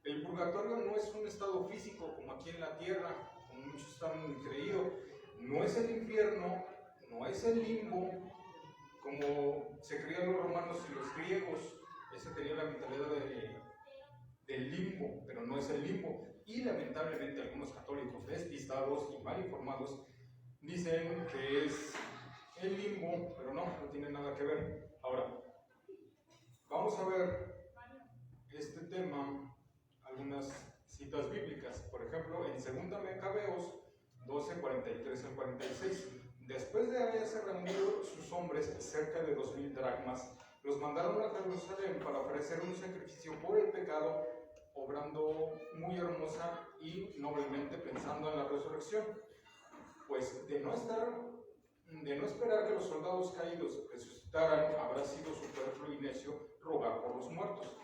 El purgatorio no es un estado físico como aquí en la tierra, como muchos han creído. No es el infierno, no es el limbo, como se creían los romanos y los griegos. Esa tenía la mentalidad del limbo, pero no es el limbo. Y lamentablemente algunos católicos despistados y mal informados dicen que es el limbo, pero no tiene nada que ver. Ahora, vamos a ver este tema, algunas citas bíblicas. Por ejemplo, en 2 Macabeos 12, 43 al 46. Después de haberse reunido sus hombres, cerca de 2000 dracmas, los mandaron a Jerusalén para ofrecer un sacrificio por el pecado, obrando muy hermosa y noblemente pensando en la resurrección. Pues de no esperar que los soldados caídos resucitaran, habrá sido superfluo y necio rogar por los muertos.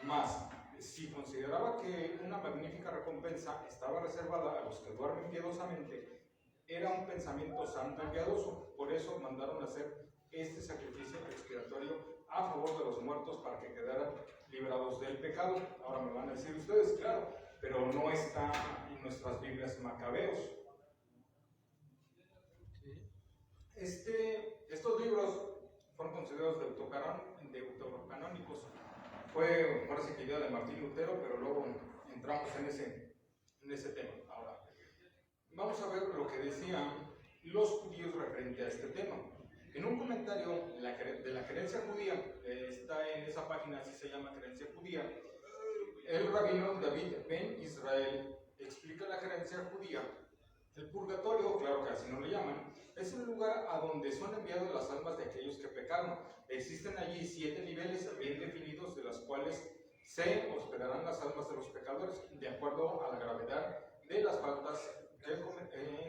Mas, si consideraba que una magnífica recompensa estaba reservada a los que duermen piadosamente, era un pensamiento santo y piadoso. Por eso mandaron hacer este sacrificio expiatorio a favor de los muertos para que quedaran librados del pecado. Ahora me van a decir ustedes, claro, pero no está en nuestras Biblias Macabeos. Estos libros fueron considerados deuterocanónicos. Fue, parece que idea de Martín Lutero, pero luego entramos en ese tema. Ahora, vamos a ver lo que decían los judíos referente a este tema. En un comentario de la creencia judía, está en esa página, así se llama Creencia Judía, el rabino David Ben Israel explica la creencia judía. El purgatorio, claro que así no le llaman, es el lugar a donde son enviadas las almas de aquellos que pecaron. Existen allí 7 niveles bien definidos, de los cuales se hospedarán las almas de los pecadores, de acuerdo a la gravedad de las faltas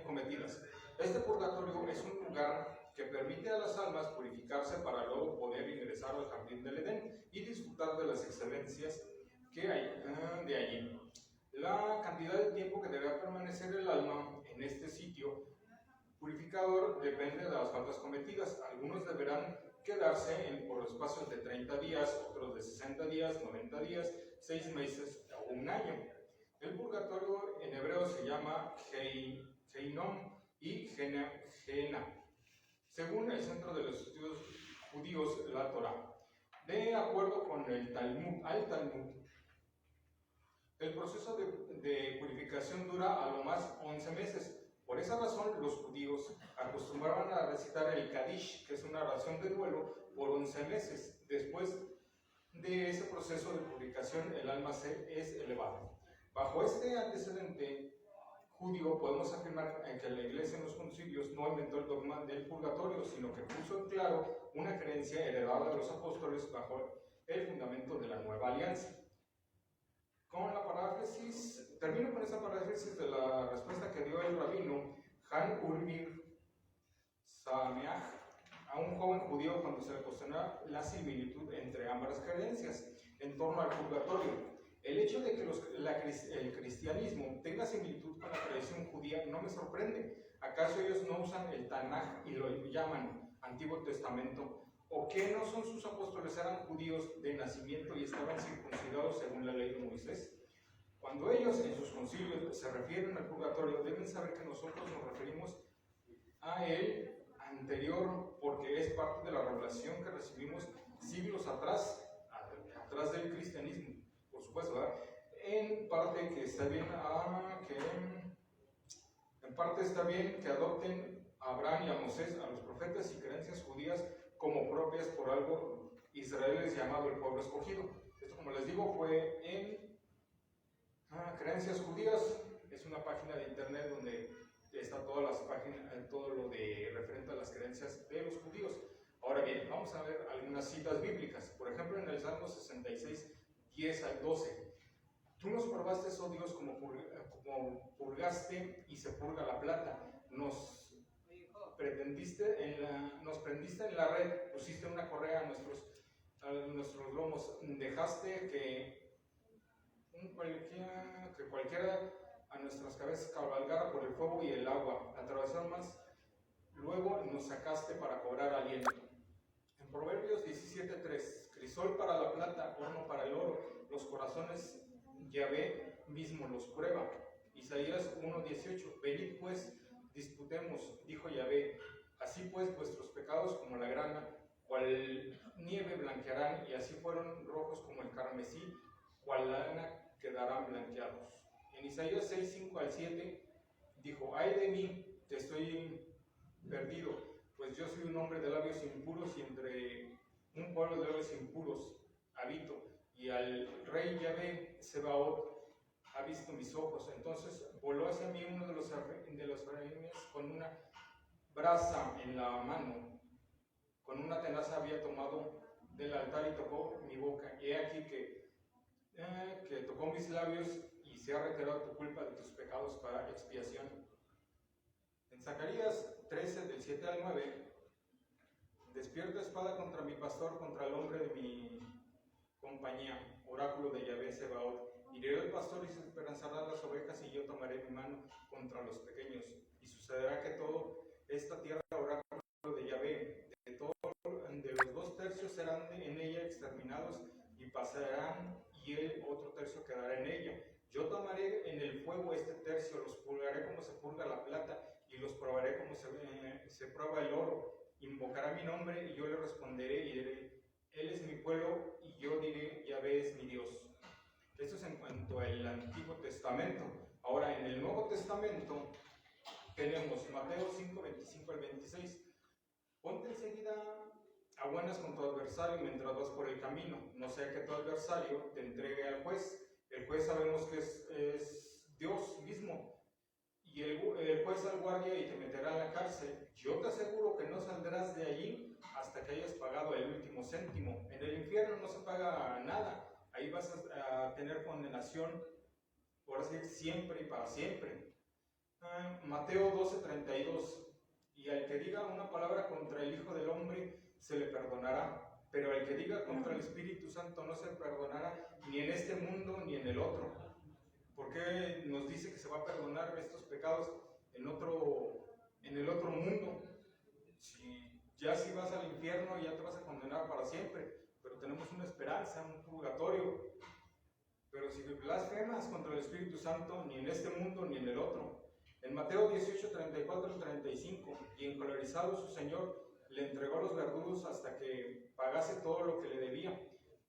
cometidas. Este purgatorio es un lugar que permite a las almas purificarse para luego poder ingresar al jardín del Edén y disfrutar de las excelencias que hay de allí. La cantidad de tiempo que deberá permanecer el alma en este sitio purificador depende de las faltas cometidas. Algunos deberán quedarse por espacios de 30 días, otros de 60 días, 90 días, 6 meses o un año. El purgatorio en hebreo se llama Heinom y Gena, según el Centro de los Estudios Judíos, la Torá. De acuerdo con el Talmud, el proceso de purificación dura a lo más 11 meses. Por esa razón, los judíos acostumbraban a recitar el Kadish, que es una oración de duelo, por 11 meses. Después de ese proceso de purificación, el alma es elevado. Bajo este antecedente judío, podemos afirmar que la Iglesia en los concilios no inventó el dogma del purgatorio, sino que puso en claro una creencia heredada de los apóstoles bajo el fundamento de la nueva alianza. Con la paráfrasis, termino con esa paráfrasis de la respuesta que dio el rabino Han Urbir Sameach a un joven judío cuando se le cuestionó la similitud entre ambas creencias en torno al purgatorio. El hecho de que el cristianismo tenga similitud con la tradición judía no me sorprende. ¿Acaso ellos no usan el Tanaj y lo llaman Antiguo Testamento? ¿O que no son sus apóstoles, eran judíos de nacimiento y estaban circuncidados según la ley de Moisés? Cuando ellos en sus concilios se refieren al purgatorio, deben saber que nosotros nos referimos a él anterior, porque es parte de la revelación que recibimos siglos atrás del cristianismo, por supuesto, ¿verdad? En parte que está bien, en parte está bien que adopten a Abraham y a Moisés, a los profetas y creencias judías como propias. Por algo Israel es llamado el pueblo escogido. Esto, como les digo, fue en Creencias Judías. Es una página de internet donde está todas las páginas, todo lo de referente a las creencias de los judíos. Ahora bien, vamos a ver algunas citas bíblicas. Por ejemplo, en el Salmo 66, 10 al 12. Tú nos probaste, oh Dios, como purgaste y se purga la plata. Nos prendiste en la red, pusiste una correa a nuestros lomos. Dejaste que cualquiera a nuestras cabezas cabalgara por el fuego y el agua. Atravesaron más, luego nos sacaste para cobrar aliento. En Proverbios 17:3, crisol para la plata, horno para el oro, los corazones Yahvé mismo los prueba. Isaías 1:18. Venid pues, disputemos, dijo Yahvé. Así pues vuestros pecados como la grana, cual nieve blanquearán, y así fueron rojos como el carmesí, cual lana quedarán blanqueados. En Isaías 6:5-7 dijo: ay de mí, que estoy perdido, pues yo soy un hombre de labios impuros, y entre un pueblo de labios impuros habito, y al rey Yahvé Sebaot ha visto mis ojos. Entonces voló hacia mí uno de los arañas con una brasa en la mano, con una tenaza había tomado del altar y tocó mi boca. Y he aquí que tocó mis labios, y se ha retirado tu culpa de tus pecados para expiación. En Zacarías 13, del 7 al 9, despierta espada contra mi pastor, contra el hombre de mi compañía, oráculo de Yahvé Sebaot. Hirió el pastor y se esperanzarán las ovejas, y yo tomaré mi mano contra los pequeños. Y sucederá que toda esta tierra, oráculo de Yahvé, de los 2/3 serán en ella exterminados, y pasarán, y el otro tercio quedará en ella. Yo tomaré en el fuego este tercio, los purgaré como se purga la plata, y los probaré como se prueba el oro. Invocará mi nombre, y yo le responderé, y diré: él es mi pueblo, y yo diré: Yahvé es mi Dios. Esto es en cuanto al Antiguo Testamento. Ahora, en el Nuevo Testamento tenemos Mateo 5:25-26. Ponte enseguida a buenas con tu adversario mientras vas por el camino, no sea que tu adversario te entregue al juez. El juez sabemos que es Dios mismo, y el juez al guardia, y te meterá en la cárcel. Yo te aseguro que no saldrás de allí hasta que hayas pagado el último céntimo. En el infierno no se paga nada, ahí vas a tener condenación, por así, siempre y para siempre. Mateo 12:32. Y al que diga una palabra contra el Hijo del Hombre se le perdonará, pero al que diga contra el Espíritu Santo no se perdonará, ni en este mundo ni en el otro. ¿Por qué nos dice que se va a perdonar estos pecados en el otro mundo? Si vas al infierno, ya te vas a condenar para siempre, pero tenemos una esperanza, un purgatorio. Pero si blasfemas contra el Espíritu Santo, ni en este mundo ni en el otro. En Mateo 18:34-35, y encolerizado su señor, le entregó a los verdugos hasta que pagase todo lo que le debía.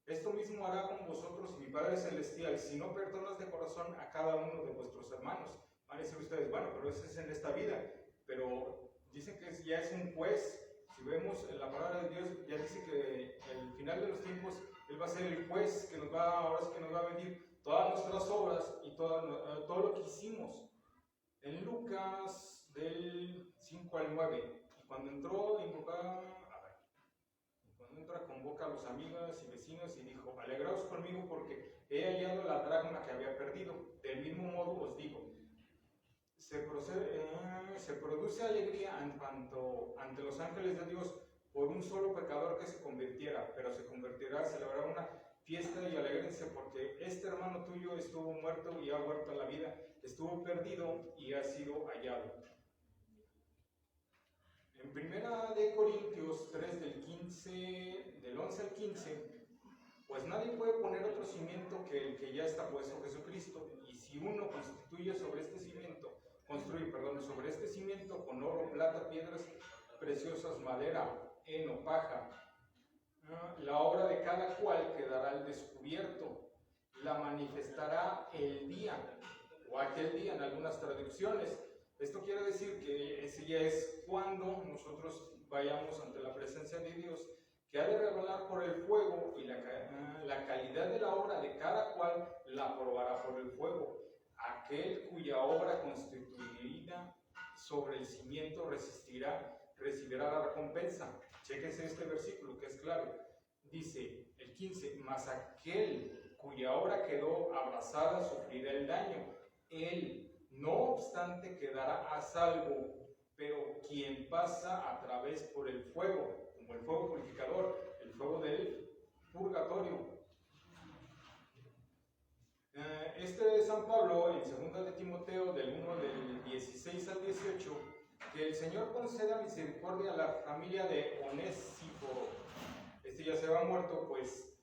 Esto mismo hará con vosotros mi Padre Celestial, si no perdonas de corazón a cada uno de vuestros hermanos. Van a decir ustedes: bueno, pero eso es en esta vida. Pero dicen que ya es un juez. Si vemos en la palabra de Dios, ya dice que al final de los tiempos Él va a ser el juez que ahora sí que nos va a medir todas nuestras obras y todo lo que hicimos. En Lucas del 5 al 9, y cuando entró, convoca a los amigos y vecinos, y dijo: alegraos conmigo, porque he hallado la dracma que había perdido. Del mismo modo os digo, se produce alegría ante los ángeles de Dios por un solo pecador que se convirtiera, pero se convertirá, celebrará una fiesta, y alégrense, porque este hermano tuyo estuvo muerto y ha vuelto a la vida, estuvo perdido y ha sido hallado. En 1 Corintios 3, del 11 al 15, pues nadie puede poner otro cimiento que el que ya está puesto, Jesucristo. Y si uno construye sobre este cimiento con oro, plata, piedras preciosas, madera, heno, paja, la obra de cada cual quedará al descubierto, la manifestará el día, o aquel día en algunas traducciones. Esto quiere decir que ese ya es cuando nosotros vayamos ante la presencia de Dios, que ha de revelar por el fuego, y la calidad de la obra de cada cual la probará por el fuego. Aquel cuya obra constituida sobre el cimiento recibirá la recompensa. Chéquense este versículo que es clave. Dice el 15: mas aquel cuya obra quedó abrasada sufrirá el daño. Él, no obstante, quedará a salvo, pero quien pasa a través por el fuego, como el fuego purificador, el fuego del purgatorio. Este es San Pablo en 2 de Timoteo, del 1 del 16 al 18, que el Señor conceda misericordia a la familia de Onésiforo. Este ya se va muerto, pues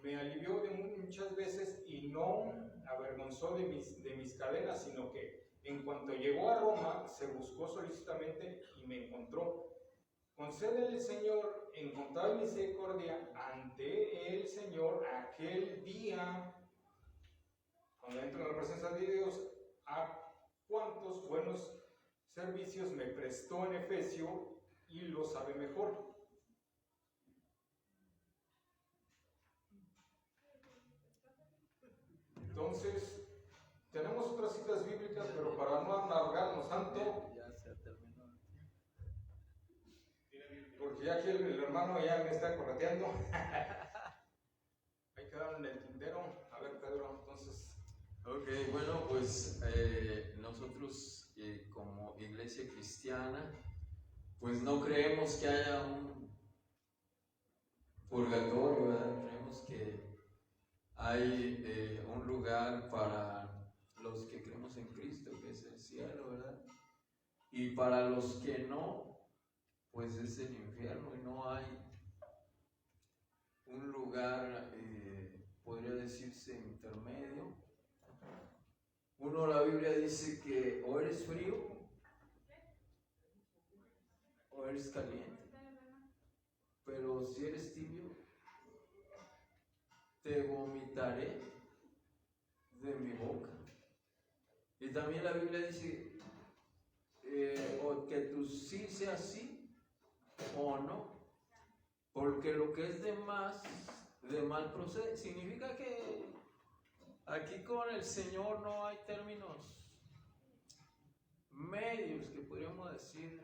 me alivió de muchas veces, y no avergonzó de mis cadenas, sino que en cuanto llegó a Roma, se buscó solícitamente y me encontró. Concédele, Señor, encontrar misericordia ante el Señor aquel día, cuando entro en la presencia de Dios, a cuántos buenos servicios me prestó en Efesio y lo sabe mejor. Entonces, tenemos otras citas bíblicas, pero para no alargarnos tanto, Ya se terminó. porque ya aquí el hermano ya me está correteando. Hay que darle en el tintero. A ver, Pedro, entonces. Ok, bueno, pues nosotros como iglesia cristiana, pues no creemos que haya un purgatorio, ¿verdad? Creemos que hay un lugar para los que creemos en Cristo, que es el cielo, ¿verdad? Y para los que no, pues es el infierno, y no hay un lugar, podría decirse, intermedio. Uno, la Biblia dice que o eres frío o eres caliente, pero si eres tibio, te vomitaré de mi boca. Y también la Biblia dice o que tu sí sea sí o no, porque lo que es de mal procede. Significa que aquí con el Señor no hay términos medios, que podríamos decir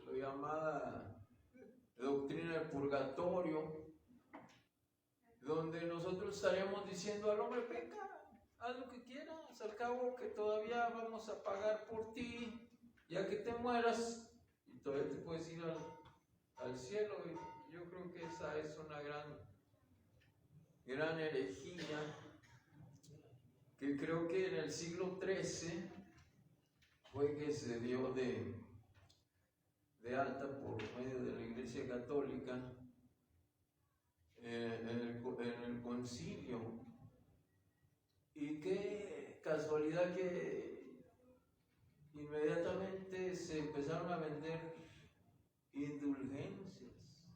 lo llamada doctrina del purgatorio, donde nosotros estaríamos diciendo al hombre: peca, haz lo que quieras, al cabo que todavía vamos a pagar por ti, ya que te mueras, y todavía te puedes ir al cielo. Y yo creo que esa es una gran herejía, que creo que en el siglo XIII fue que se dio de alta por medio de la Iglesia Católica en el concilio. Y qué casualidad que inmediatamente se empezaron a vender indulgencias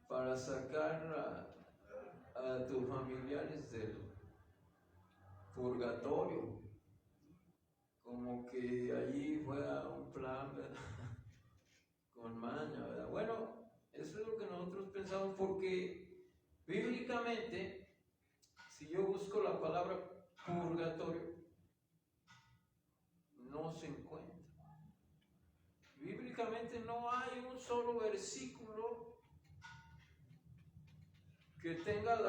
para sacar a tus familiares del purgatorio, como que allí fuera un plan, ¿verdad? Con maña, ¿verdad? Bueno, eso es lo que nosotros pensamos, porque bíblicamente, si yo busco la palabra purgatorio, no se encuentra. Bíblicamente no hay un solo versículo que tenga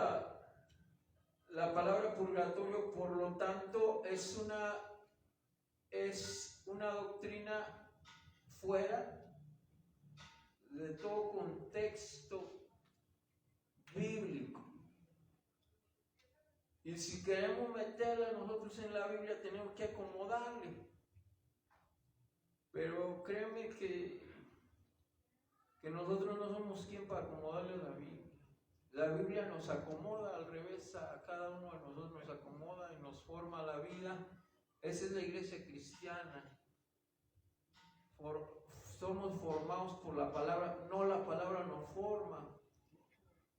la palabra purgatorio. Por lo tanto, es una doctrina fuera de todo contexto bíblico. Y si queremos meterla nosotros en la Biblia, tenemos que acomodarle. Pero créeme que nosotros no somos quien para acomodarle a la Biblia. La Biblia nos acomoda al revés, a cada uno de nosotros nos acomoda y nos forma la vida. Esa es la iglesia cristiana. Somos formados por la palabra, no la palabra nos forma.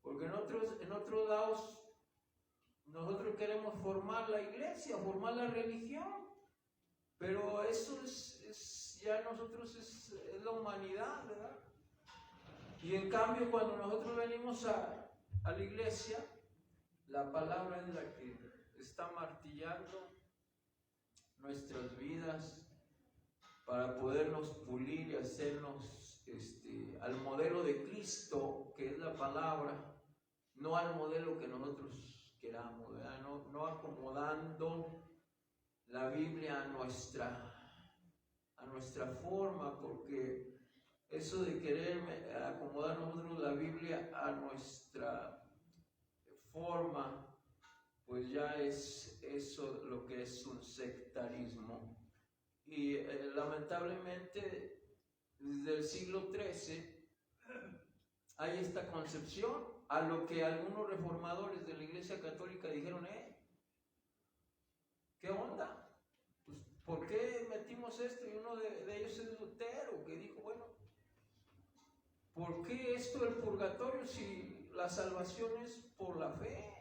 Porque en otros lados nosotros queremos formar la iglesia, formar la religión. Pero eso es ya nosotros es la humanidad, ¿verdad? Y en cambio, cuando nosotros venimos a la iglesia, la palabra es la que está martillando nuestras vidas para podernos pulir y hacernos al modelo de Cristo, que es la palabra, no al modelo que nosotros queramos, ¿verdad? No acomodando la Biblia a nuestra forma, porque eso de querer acomodar nosotros la Biblia a nuestra forma, pues ya es eso lo que es un sectarismo. Y lamentablemente desde el siglo XIII hay esta concepción, a lo que algunos reformadores de la Iglesia Católica dijeron: ¿Qué onda? Pues, ¿por qué metimos esto? Y uno de ellos es Lutero, que dijo, bueno, ¿por qué esto del purgatorio si la salvación es por la fe?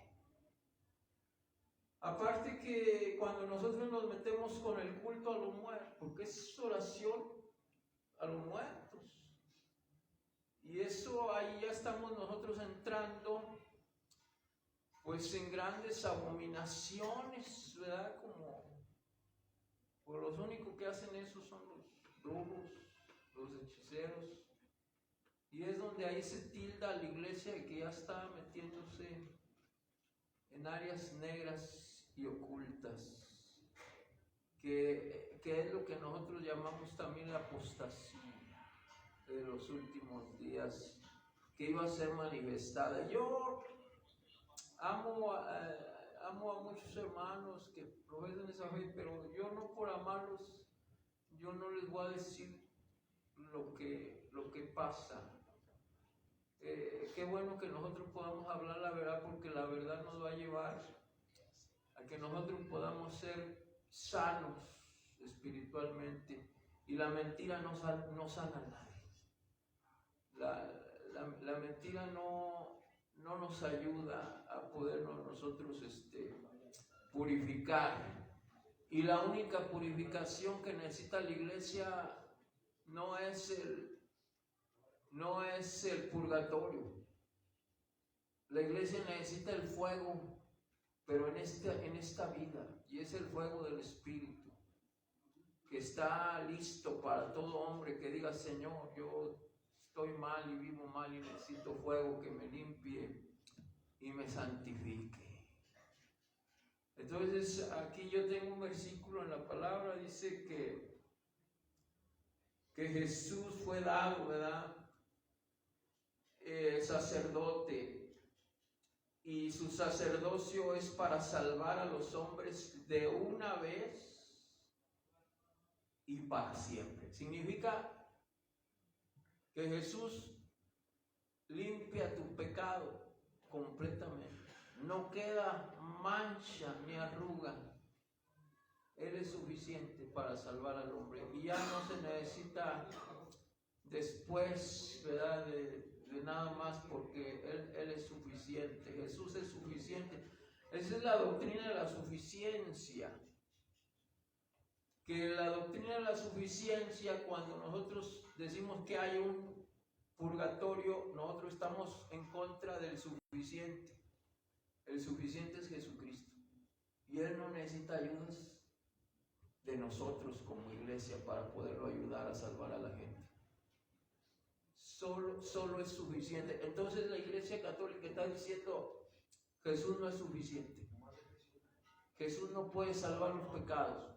Aparte que cuando nosotros nos metemos con el culto a los muertos, porque es oración a los muertos. Y eso ahí ya estamos nosotros entrando pues en grandes abominaciones, ¿verdad? Como pues los únicos que hacen eso son los brujos, los hechiceros. Y es donde ahí se tilda a la iglesia de que ya está metiéndose en áreas negras y ocultas, que es lo que nosotros llamamos también la apostasía de los últimos días, que iba a ser manifestada. Yo amo a muchos hermanos que profesan esa fe, pero yo no por amarlos, yo no les voy a decir lo que pasa. Qué bueno que nosotros podamos hablar la verdad, porque la verdad nos va a llevar a que nosotros podamos ser sanos espiritualmente, y la mentira no sana a nadie. La mentira no nos ayuda a podernos nosotros purificar, y la única purificación que necesita la iglesia no es el purgatorio. La iglesia necesita el fuego, pero en esta vida, y es el fuego del Espíritu, que está listo para todo hombre que diga: Señor, yo estoy mal y vivo mal y necesito fuego que me limpie y me santifique. Entonces aquí yo tengo un versículo en la palabra, dice que Jesús fue dado, ¿verdad? Sacerdote, y su sacerdocio es para salvar a los hombres de una vez y para siempre. Significa que Jesús limpia tu pecado completamente, no queda mancha ni arruga. Él es suficiente para salvar al hombre, y ya no se necesita después, ¿verdad?, de nada más, porque él es suficiente. Jesús es suficiente. Esa es la doctrina de la suficiencia. Que la doctrina de la suficiencia, cuando nosotros decimos que hay un purgatorio, nosotros estamos en contra del suficiente. El suficiente es Jesucristo, y Él no necesita ayudas de nosotros como iglesia para poderlo ayudar a salvar a la gente. Solo es suficiente. Entonces la iglesia católica está diciendo: Jesús no es suficiente, Jesús no puede salvar los pecados,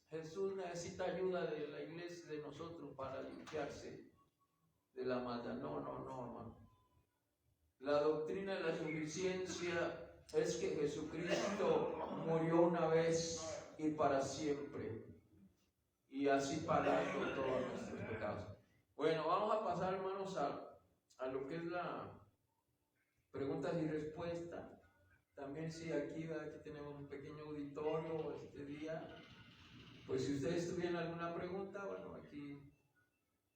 Jesús necesita ayuda de la iglesia, de nosotros, para limpiarse de la maldad. No, hermano. La doctrina de la suficiencia es que Jesucristo murió una vez y para siempre, y así pagando todos nuestros pecados. Bueno, vamos a pasar, hermanos, a lo que es la preguntas y respuestas. También sí, aquí tenemos un pequeño auditorio este día. Pues si ustedes tuvieran alguna pregunta, bueno, aquí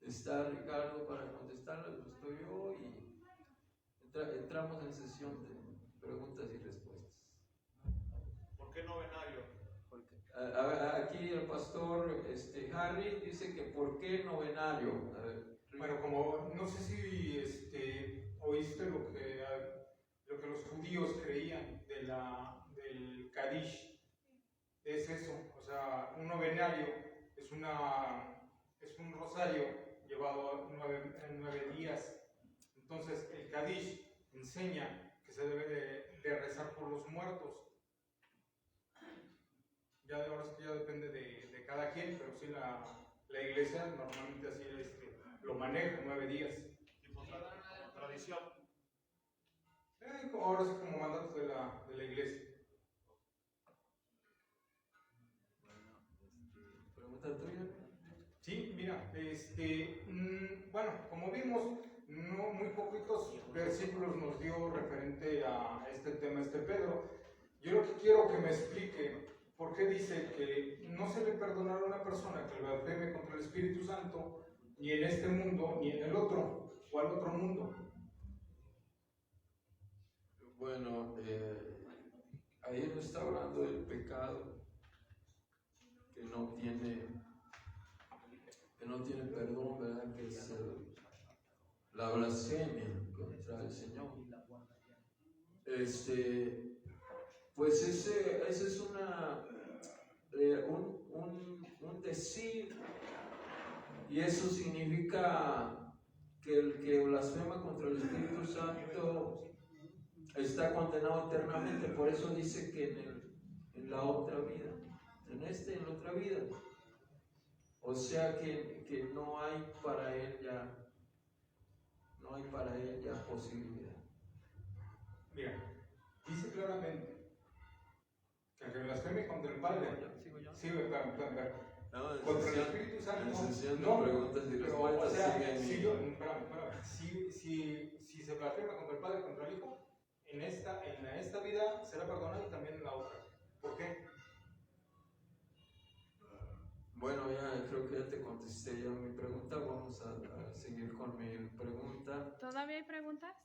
está Ricardo para contestarla, estoy yo, y entramos en sesión de preguntas y respuestas. ¿Por qué novenario? Aquí el pastor Harry dice que ¿por qué novenario? Bueno, como no sé si oíste lo que los judíos creían del Kadish, es eso, o sea, un novenario es un rosario llevado en 9 días. Entonces el Kadish enseña que se debe de rezar por los muertos. Ya de ahora ya depende de cada quien, pero sí la iglesia normalmente así lo maneja 9 días. Tipo tradición. Ahora sí como mandato de la iglesia. ¿Pregunta tuya? Sí, mira, bueno, como vimos, muy poquitos versículos nos dio referente a este tema Pedro. Yo lo que quiero que me explique ¿por qué dice que no se le perdonará a una persona que blasfeme contra el Espíritu Santo ni en este mundo ni en el otro o al otro mundo? Bueno, ahí no está hablando del pecado que no tiene perdón, ¿verdad? Que es la blasfemia contra el Señor. Pues ese es un decir, y eso significa que el que blasfema contra el Espíritu Santo está condenado eternamente. Por eso dice que en la otra vida, en la otra vida. O sea que no hay para él ya posibilidad. Mira, dice claramente que el que blasfeme contra el Padre, sí, espera. No, Contra el Espíritu Santo, no, preguntas y pero, respuestas o sea, siguen. si se blasfema contra el Padre, contra el Hijo, en esta vida será perdonado y también en la otra. ¿Por qué? Bueno, ya creo que ya te contesté ya mi pregunta. Vamos a seguir con mi pregunta. ¿Todavía hay preguntas?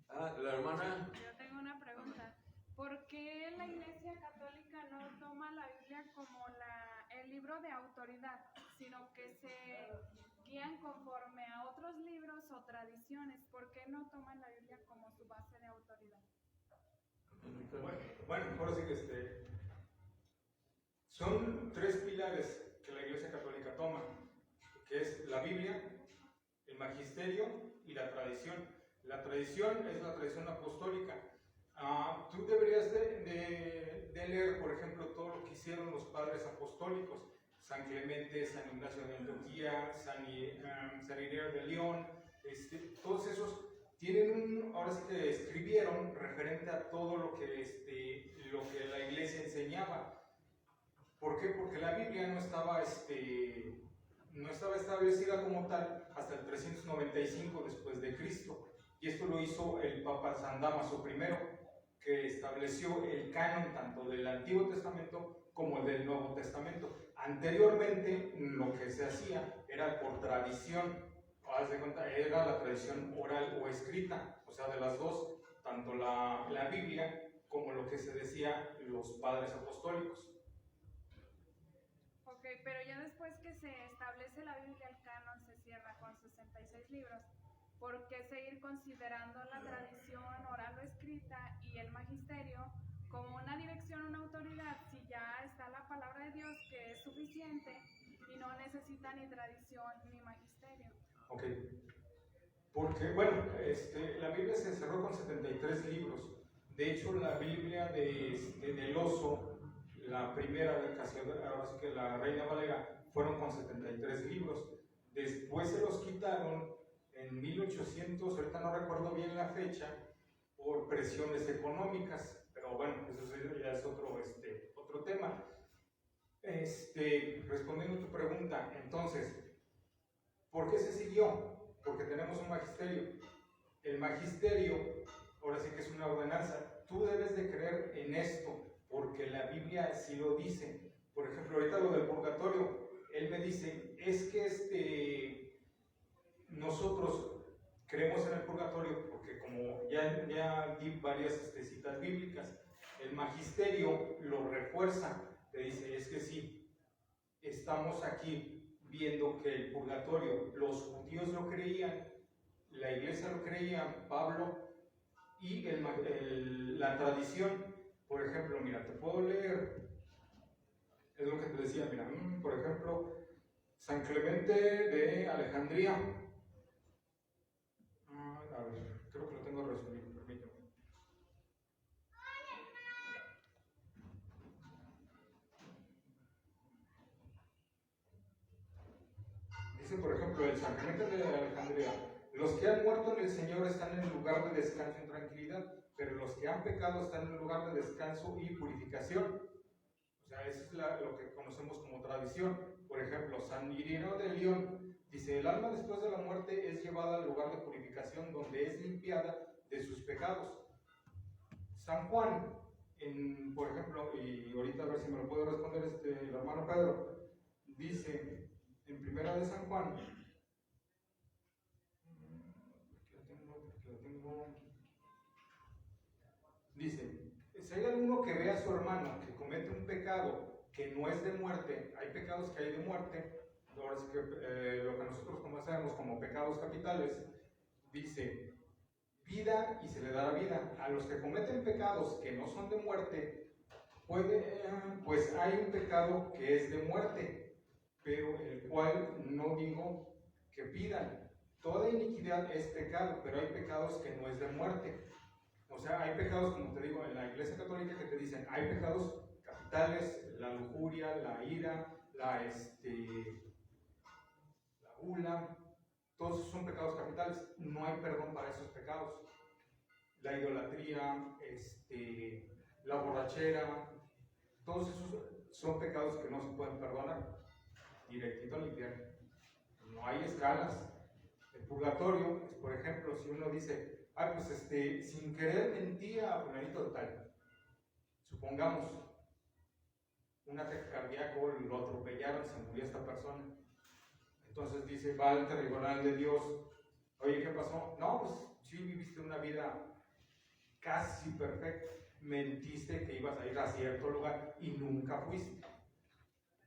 La hermana. Yo tengo una pregunta. ¿Por qué la Iglesia Católica no toma la Biblia como el libro de autoridad, sino que se guían conforme a otros libros o tradiciones? ¿Por qué no toman la Biblia como su base de autoridad? Bueno, ahora sí que son tres pilares que la Iglesia Católica toma, que es la Biblia, el magisterio y la tradición. La tradición es la tradición apostólica. Tú deberías de leer, por ejemplo, todo lo que hicieron los padres apostólicos: San Clemente, San Ignacio de Antioquía, San Ireneo de León. Todos esos tienen ahora sí que escribieron referente a todo lo que la Iglesia enseñaba. ¿Por qué? Porque la Biblia no estaba establecida como tal hasta el 395 después de Cristo. Y esto lo hizo el Papa San Dámaso I, que estableció el canon tanto del Antiguo Testamento como el del Nuevo Testamento. Anteriormente lo que se hacía era por tradición, haz de cuenta, era la tradición oral o escrita, o sea, de las dos, tanto la Biblia como lo que se decía los padres apostólicos. Ok, pero ya después que se establece la Biblia, el canon se cierra con 66 libros. ¿Por qué seguir considerando la tradición oral o escrita y el magisterio como una dirección, una autoridad, si ya está la palabra de Dios, que es suficiente y no necesita ni tradición ni magisterio? Ok, porque bueno, la Biblia se cerró con 73 libros. De hecho, la Biblia del Oso, la primera de ahora sí que la Reina Valera, fueron con 73 libros. Después se los quitaron en 1800, ahorita no recuerdo bien la fecha, por presiones económicas, pero bueno, eso ya es otro tema. Respondiendo a tu pregunta, entonces, ¿por qué se siguió? Porque tenemos un magisterio. El magisterio, ahora sí que es una ordenanza. Tú debes de creer en esto, porque la Biblia sí lo dice. Por ejemplo, ahorita lo del purgatorio, él me dice, es que nosotros creemos en el purgatorio porque como ya di varias citas bíblicas, el magisterio lo refuerza, te dice, es que sí, estamos aquí viendo que el purgatorio, los judíos lo creían, la iglesia lo creía, Pablo, y la tradición. Por ejemplo, mira, te puedo leer, es lo que te decía, mira, por ejemplo, San Clemente de Alejandría. A ver, creo que lo tengo resumido, permíteme. Dice, por ejemplo, el San Clemente de Alejandría: los que han muerto en el Señor están en el lugar de descanso y tranquilidad, pero los que han pecado están en el lugar de descanso y purificación. O sea, eso es lo que conocemos como tradición. Por ejemplo, San Ireneo de León dice, el alma después de la muerte es llevada al lugar de purificación donde es limpiada de sus pecados. San Juan por ejemplo, y ahorita a ver si me lo puede responder el hermano Pedro, dice en Primera de San Juan, dice, si hay alguno que ve a su hermano que comete un pecado que no es de muerte, hay pecados que hay de muerte, ahora sí que lo que nosotros conocemos como pecados capitales, dice, vida y se le dará vida. A los que cometen pecados que no son de muerte, pues hay un pecado que es de muerte, pero el cual no digo que pidan. Toda iniquidad es pecado, pero hay pecados que no es de muerte. O sea, hay pecados, como te digo, en la Iglesia Católica que te dicen, hay pecados capitales, la lujuria, la ira, la gula, todos esos son pecados capitales, no hay perdón para esos pecados. La idolatría, la borrachera, todos esos son pecados que no se pueden perdonar, directito al infierno. No hay escalas. El purgatorio es, por ejemplo, si uno dice, pues sin querer mentía a fulanito de tal, supongamos, un ataque cardíaco, lo atropellaron, se murió esta persona. Entonces dice, va al tribunal de Dios, oye, ¿qué pasó? No, pues sí viviste una vida casi perfecta, mentiste que ibas a ir a cierto lugar y nunca fuiste.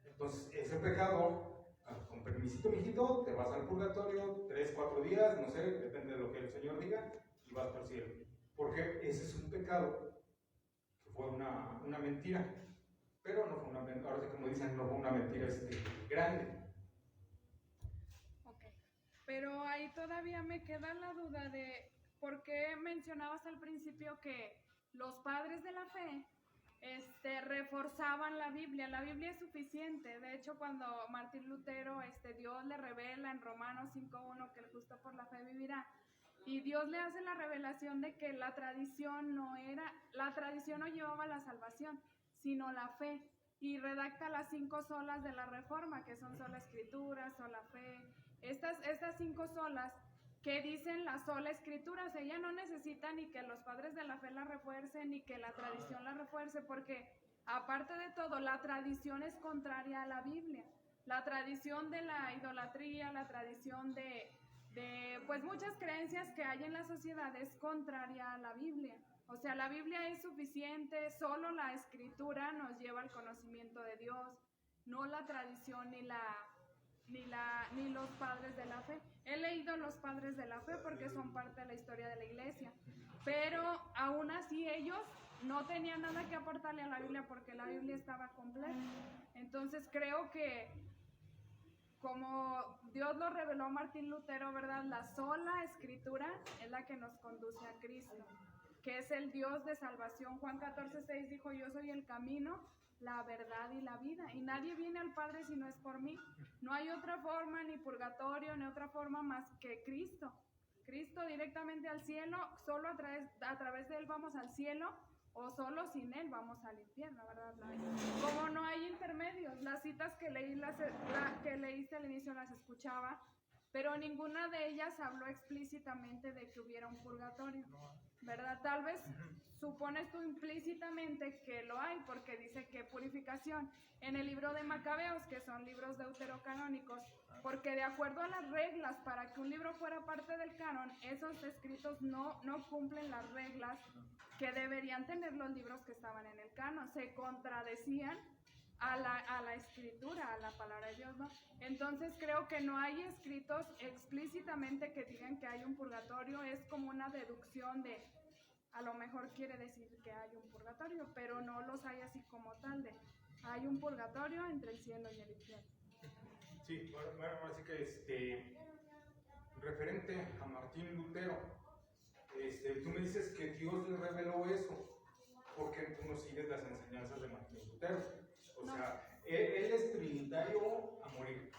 Entonces, ese pecado, con permisito, mijito, te vas al purgatorio 3, 4 días, no sé, depende de lo que el Señor diga, y vas para el cielo. Porque ese es un pecado, que fue una mentira, pero no fue una mentira, ahora sí como dicen, no fue una mentira grande. Pero ahí todavía me queda la duda de por qué mencionabas al principio que los padres de la fe reforzaban la Biblia. La Biblia es suficiente. De hecho, cuando Martín Lutero, Dios le revela en Romanos 5:1 que el justo por la fe vivirá, y Dios le hace la revelación de que la tradición no llevaba la salvación, sino la fe. Y redacta las 5 solas de la Reforma, que son sola escritura, sola fe. Estas 5 solas que dicen la sola escritura, o sea, ella no necesita ni que los padres de la fe la refuercen, ni que la tradición la refuerce, porque aparte de todo, la tradición es contraria a la Biblia. La tradición de la idolatría, la tradición de pues muchas creencias que hay en la sociedad es contraria a la Biblia. O sea, la Biblia es suficiente, solo la escritura nos lleva al conocimiento de Dios, no la tradición ni los padres de la fe. He leído los padres de la fe porque son parte de la historia de la iglesia, pero aún así ellos no tenían nada que aportarle a la Biblia porque la Biblia estaba completa. Entonces creo que como Dios lo reveló a Martín Lutero, ¿verdad? La sola escritura es la que nos conduce a Cristo, que es el Dios de salvación. Juan 14:6 dijo, yo soy el camino, la verdad y la vida, y nadie viene al Padre si no es por mí. No hay otra forma, ni purgatorio, ni otra forma más que Cristo. Cristo directamente al cielo, solo a través de Él vamos al cielo, o solo sin Él vamos al infierno, ¿verdad? Como no hay intermedios, las citas que leíste al inicio las escuchaba, pero ninguna de ellas habló explícitamente de que hubiera un purgatorio, ¿verdad? Tal vez supones tú implícitamente que lo hay, porque dice que purificación en el libro de Macabeos, que son libros deuterocanónicos, porque de acuerdo a las reglas para que un libro fuera parte del canon, esos escritos no cumplen las reglas que deberían tener los libros que estaban en el canon, se contradecían a la escritura, a la palabra de Dios, ¿no? Entonces creo que no hay escritos explícitamente que digan que hay un purgatorio, es como una deducción de, a lo mejor quiere decir que hay un purgatorio, pero no los hay así como tal de, hay un purgatorio entre el cielo y el infierno. Sí, bueno, así que referente a Martín Lutero, tú me dices que Dios le reveló eso, porque tú no sigues las enseñanzas de Martín Lutero. O sea, él es trinitario a morir.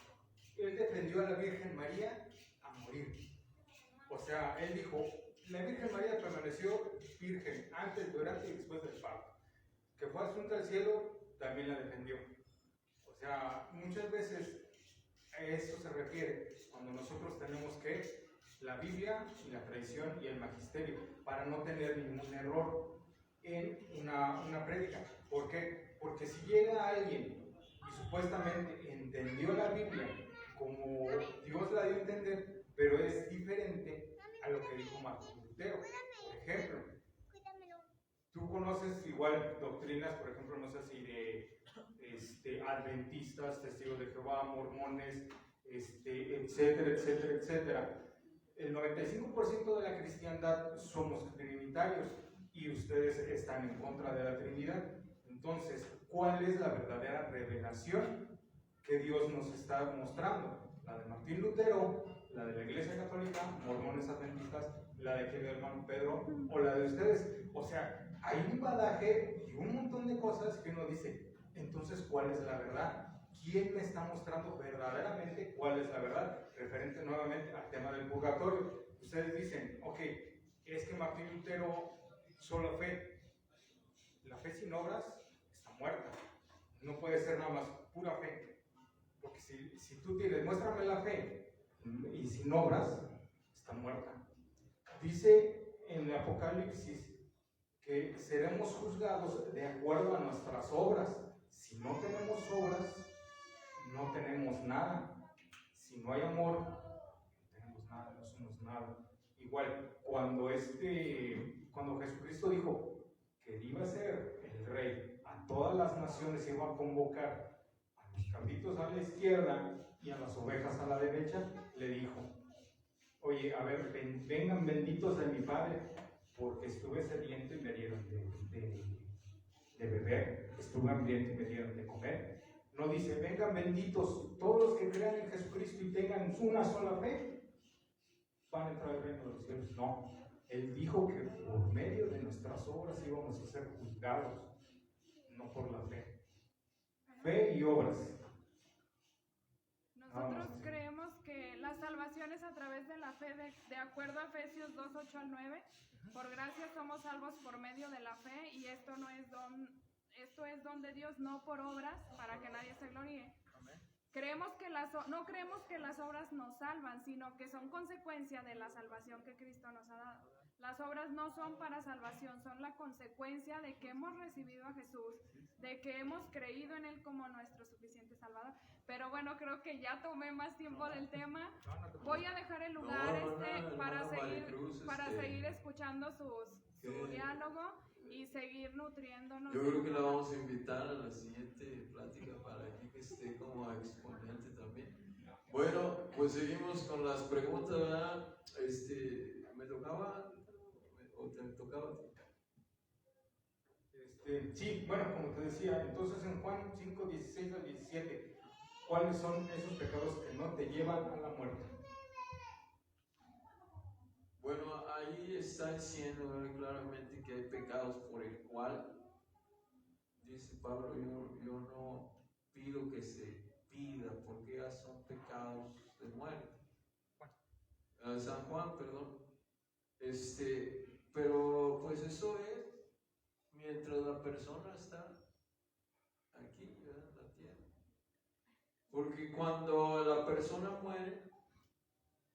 Él defendió a la Virgen María a morir. O sea, él dijo, la Virgen María permaneció virgen antes, durante y después del parto. Que fue asunta al cielo, también la defendió. O sea, muchas veces a eso se refiere cuando nosotros tenemos que la Biblia y la tradición y el magisterio para no tener ningún error. en una prédica. ¿Por qué? Porque si llega alguien y supuestamente entendió la Biblia como Dios la dio a entender, pero es diferente a lo que dijo Martín Lutero. Por ejemplo, tú conoces igual doctrinas, por ejemplo, no sé si de adventistas, testigos de Jehová, mormones, etcétera, etcétera, etcétera. El 95% de la cristiandad somos trinitarios y ustedes están en contra de la Trinidad. Entonces, ¿cuál es la verdadera revelación que Dios nos está mostrando? ¿La de Martín Lutero, la de la Iglesia Católica, mormones adventistas, la de aquel hermano Pedro o la de ustedes? O sea, hay un badaje y un montón de cosas que uno dice, entonces, ¿cuál es la verdad? ¿Quién me está mostrando verdaderamente cuál es la verdad? Referente nuevamente al tema del purgatorio. Ustedes dicen, ok, es que Martín Lutero solo fe. La fe sin obras está muerta. No puede ser nada más pura fe. Porque si tú tienes, muéstrame la fe y sin obras, está muerta. Dice en el Apocalipsis que seremos juzgados de acuerdo a nuestras obras. Si no tenemos obras, no tenemos nada. Si no hay amor, no tenemos nada, no somos nada. Igual, cuando Jesucristo dijo que iba a ser el rey a todas las naciones, iba a convocar a los cabritos a la izquierda y a las ovejas a la derecha, le dijo, oye, a ver, vengan benditos de mi Padre, porque estuve sediento y me dieron de beber, estuve hambriento y me dieron de comer. No dice, vengan benditos todos los que crean en Jesucristo y tengan una sola fe, van a entrar al reino de los cielos. No, Él dijo que por medio de nuestras obras íbamos a ser juzgados, no por la fe. Fe y obras. Nosotros creemos que la salvación es a través de la fe, de acuerdo a Efesios 2, 8 al 9. Por gracia somos salvos por medio de la fe, y esto es don de Dios, no por obras, para que nadie se gloríe. No creemos que las obras nos salvan, sino que son consecuencia de la salvación que Cristo nos ha dado. Las obras no son para salvación, son la consecuencia de que hemos recibido a Jesús, de que hemos creído en Él como nuestro suficiente Salvador. Pero bueno, creo que ya tomé más tiempo del tema. Voy a dejar el lugar para seguir escuchando su diálogo y seguir nutriéndonos. Yo creo que la vamos a invitar a la siguiente plática para que esté como exponente también. Bueno, pues seguimos con las preguntas, ¿verdad? ¿Me tocaba o te tocaba a ti? Sí, bueno, como te decía, entonces en Juan 5, 16 al 17, ¿cuáles son esos pecados que no te llevan a la muerte? Bueno, ahí está diciendo claramente que hay pecados por el cual, dice Pablo, yo no pido que se pida, porque ya son pecados de muerte. San Juan, perdón. Pero pues eso es mientras la persona está aquí, ¿verdad? En la tierra. Porque cuando la persona muere,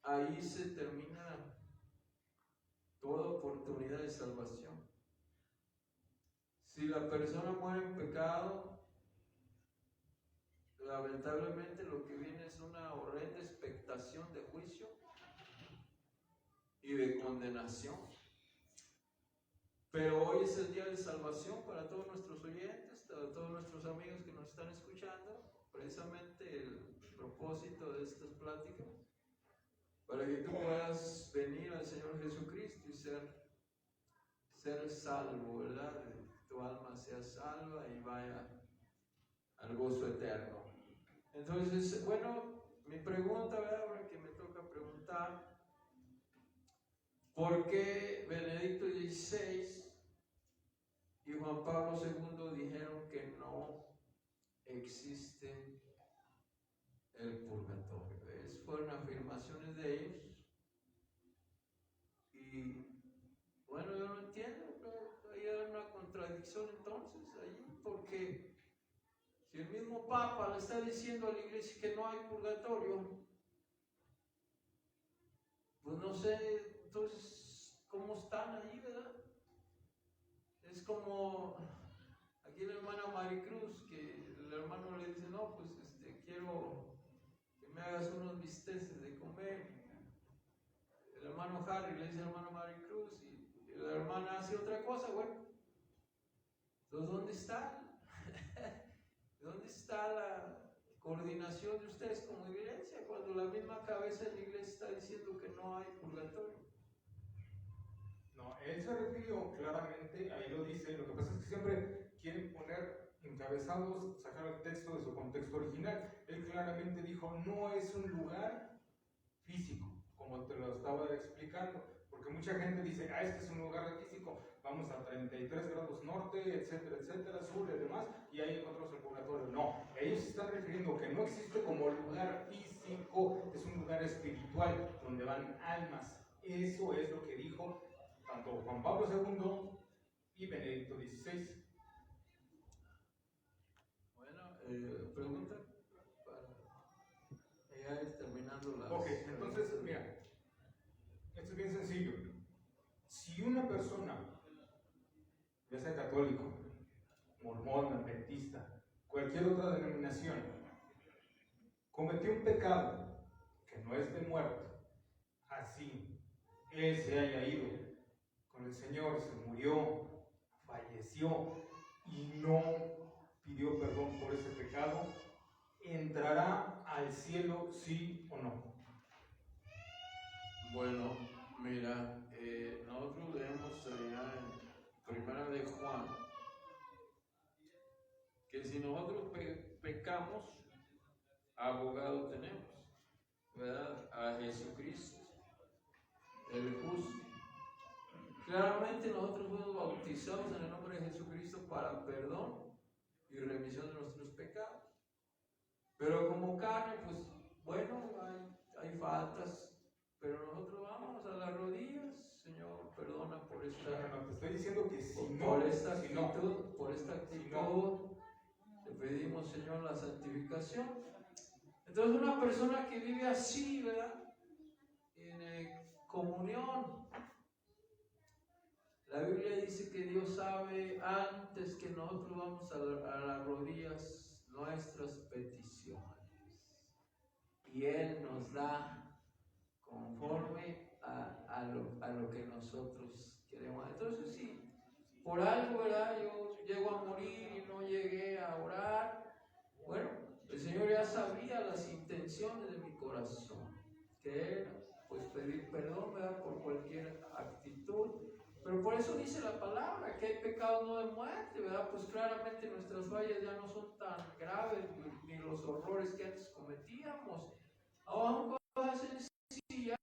ahí se termina toda oportunidad de salvación. Si la persona muere en pecado, lamentablemente lo que viene es una horrenda expectación de juicio y de condenación. Pero hoy es el día de salvación para todos nuestros oyentes, para todos nuestros amigos que nos están escuchando. Precisamente el propósito de estas pláticas, para que tú puedas venir al Señor Jesucristo y ser salvo, ¿verdad? Tu alma sea salva y vaya al gozo eterno. Entonces, bueno, mi pregunta, ¿verdad? Ahora que me toca preguntar, ¿por qué Benedicto XVI y Juan Pablo II dijeron que no existe el purgatorio? Esas fueron afirmaciones de ellos. Y bueno, yo no entiendo, hay una contradicción entonces ahí, porque si el mismo Papa le está diciendo a la Iglesia que no hay purgatorio, pues no sé, entonces, ¿cómo están ahí, verdad? es como aquí la hermana Maricruz, que el hermano le dice, no, pues quiero que me hagas unos bisteces de comer. El hermano Harry le dice a la hermana Maricruz y la hermana hace otra cosa, bueno. Entonces, ¿dónde está? ¿Dónde está la coordinación de ustedes como iglesia cuando la misma cabeza de la iglesia está diciendo que no hay purgatorio? No, él se refirió claramente, ahí lo dice, lo que pasa es que siempre quieren poner encabezados, sacar el texto de su contexto original. Él claramente dijo, no es un lugar físico, como te lo estaba explicando, porque mucha gente dice, es que es un lugar físico, vamos a 33 grados norte, etcétera, etcétera, sur y demás, y ahí encontramos el purgatorio. No, ellos se están refiriendo que no existe como lugar físico, es un lugar espiritual, donde van almas. Eso es lo que dijo tanto Juan Pablo II y Benedicto XVI. Bueno, pregunta para ya ir terminando las... Ok, entonces, mira, esto es bien sencillo. Si una persona, ya sea católico, mormón, adventista, cualquier otra denominación, cometió un pecado que no es de muerte, así él se haya ido con el Señor, se murió, falleció y no pidió perdón por ese pecado, ¿entrará al cielo sí o no? Bueno, mira, nosotros leemos allá en Primera de Juan que si nosotros pecamos, abogado tenemos, ¿verdad? A Jesucristo, el justo. Claramente nosotros fuimos bautizados en el nombre de Jesucristo para perdón y remisión de nuestros pecados. Pero como carne, pues bueno, hay faltas, pero nosotros vamos a las rodillas, Señor, perdona por esta... No, te estoy diciendo que si no, Por esta si actitud, no, por esta actitud, si no. te pedimos, Señor, la santificación. Entonces, una persona que vive así, ¿verdad? En comunión. La Biblia dice que Dios sabe antes que nosotros vamos a las rodillas nuestras peticiones. Y Él nos da conforme a lo que nosotros queremos. Entonces, sí, por algo, ¿verdad? Yo llego a morir y no llegué a orar. Bueno, el Señor ya sabía las intenciones de mi corazón, que era pues pedir perdón, ¿verdad? Por cualquier actitud. Pero por eso dice la palabra que hay pecado no de muerte, ¿verdad? Pues claramente nuestras fallas ya no son tan graves ni los horrores que antes cometíamos. Aún cosas sencillas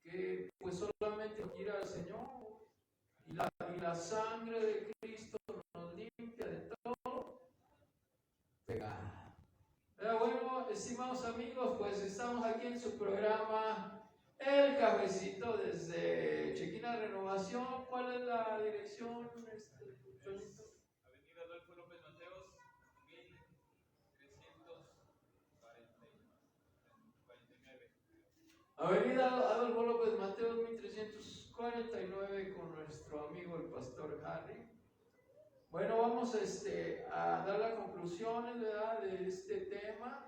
que pues solamente ir al Señor y la sangre de Cristo nos limpia de todo pecado. Pero bueno, estimados amigos, pues estamos aquí en su programa El Cafecito desde Chequina Renovación. ¿Cuál es la dirección, Tonito? Avenida Adolfo López Mateos, 1349. Avenida Adolfo López Mateos, 1349, con nuestro amigo el pastor Harry. Bueno, vamos a dar las conclusiones, ¿verdad?, de este tema.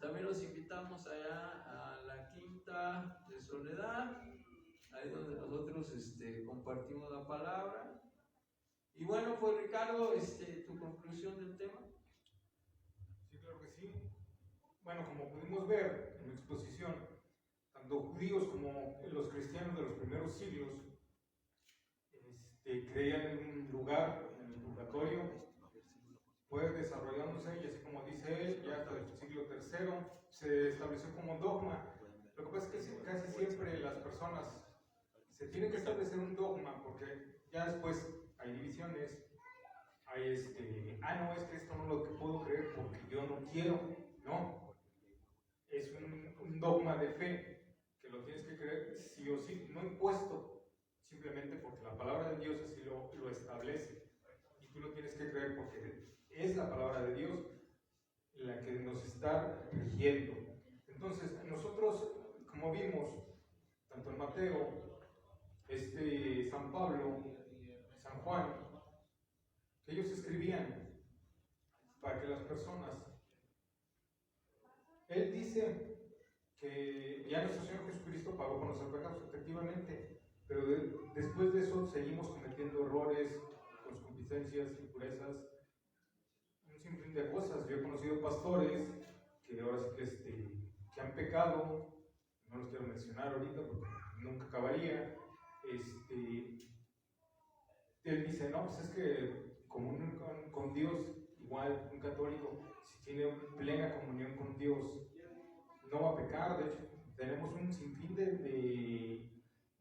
También los invitamos allá a la Quinta de Soledad, ahí donde nosotros compartimos la palabra. Y bueno, pues Ricardo, tu conclusión del tema. Sí, claro que sí. Bueno, como pudimos ver en la exposición, tanto judíos como los cristianos de los primeros siglos creían en un lugar, en el purgatorio, fue desarrollándose y así como dice él, ya hasta el siglo III se estableció como dogma. Lo que pasa es que casi siempre las personas se tienen que establecer un dogma porque ya después hay divisiones, hay no, es que esto no lo puedo creer porque yo no quiero, no. Es un dogma de fe que lo tienes que creer sí o sí, no impuesto, simplemente porque la palabra de Dios así lo establece y tú lo tienes que creer porque es la palabra de Dios la que nos está rigiendo. Entonces, nosotros, como vimos, tanto en Mateo, San Pablo, San Juan, que ellos escribían para que las personas. Él dice que ya nuestro Señor Jesucristo pagó por nuestros pecados, efectivamente, pero después de eso seguimos cometiendo errores, concupiscencias, impurezas, un sinfín de cosas. Yo he conocido pastores que ahora sí que han pecado, no los quiero mencionar ahorita porque nunca acabaría. Él dice, no, pues es que comunión con Dios, igual un católico, si tiene plena comunión con Dios, no va a pecar. De hecho, tenemos un sinfín de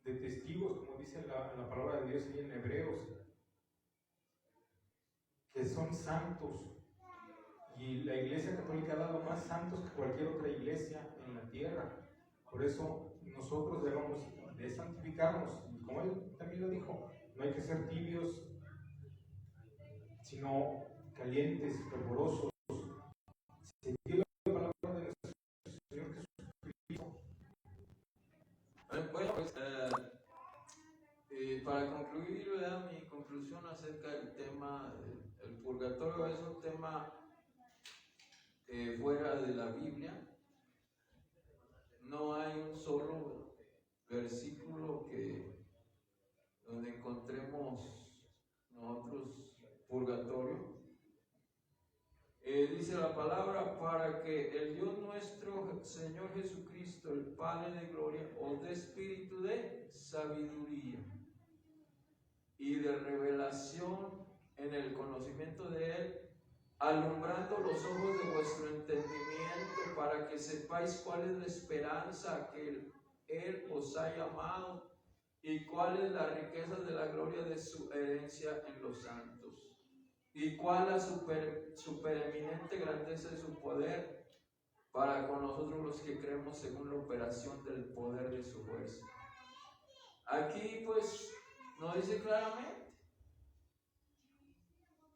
testigos, como dice la palabra de Dios ahí en Hebreos, que son santos. Y la Iglesia Católica ha dado más santos que cualquier otra iglesia en la tierra. Por eso nosotros debemos de santificarnos. Y como él también lo dijo, no hay que ser tibios, sino calientes, fervorosos. Seguir la palabra de nuestro Señor Jesucristo. Bueno, pues para concluir, ¿verdad? Mi conclusión acerca del tema, el purgatorio es un tema fuera de la Biblia. No hay un solo versículo donde encontremos nosotros purgatorio. Dice la palabra: para que el Dios nuestro Señor Jesucristo, el Padre de gloria, os dé espíritu de sabiduría y de revelación en el conocimiento de Él, alumbrando los ojos de vuestro entendimiento, para que sepáis cuál es la esperanza a que Él os ha llamado y cuál es la riqueza de la gloria de su herencia en los santos, y cuál la supereminente grandeza de su poder para con nosotros los que creemos, según la operación del poder de su fuerza. Aquí pues nos dice claramente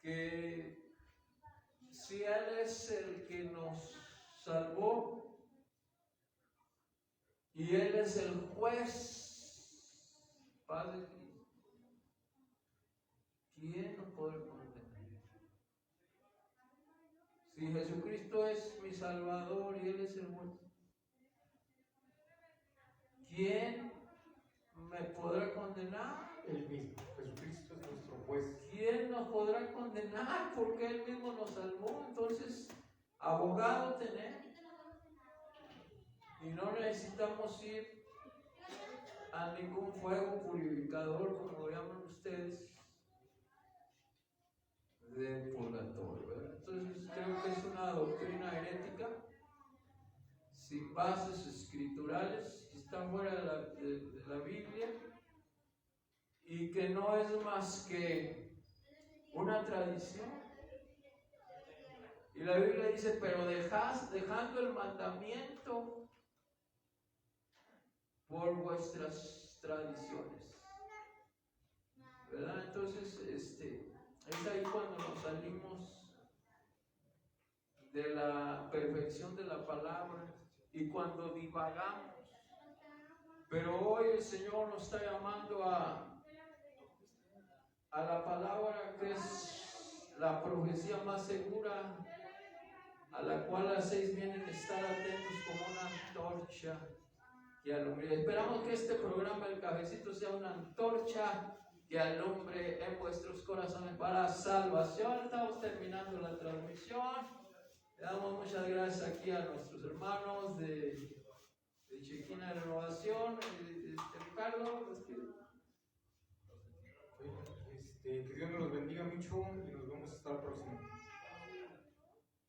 que si Él es el que nos salvó y Él es el juez, Padre, ¿quién nos podrá condenar? Si Jesucristo es mi Salvador y Él es el juez, ¿quién me podrá condenar? Él mismo, Jesucristo es nuestro juez. ¿Quién nos podrá condenar? Porque Él mismo nos salvó. Entonces, abogado tener. Y no necesitamos ir a ningún fuego purificador, como lo llaman ustedes, de purgatorio, ¿verdad? Entonces, creo que es una doctrina herética, sin bases escriturales, que está fuera de la Biblia, y que no es más que una tradición. Y la Biblia dice: pero dejando el mandamiento por vuestras tradiciones, ¿verdad? Entonces, es ahí cuando nos salimos de la perfección de la palabra y cuando divagamos. Pero hoy el Señor nos está llamando a la palabra, que es la profecía más segura, a la cual hacéis bien en estar atentos como una antorcha que alumbre. Esperamos que este programa, El Cafecito, sea una antorcha que alumbre en vuestros corazones para salvación. Estamos terminando la transmisión. Le damos muchas gracias aquí a nuestros hermanos de Chequina de Renovación. Ricardo, Que Dios nos los bendiga mucho y nos vemos hasta la próxima.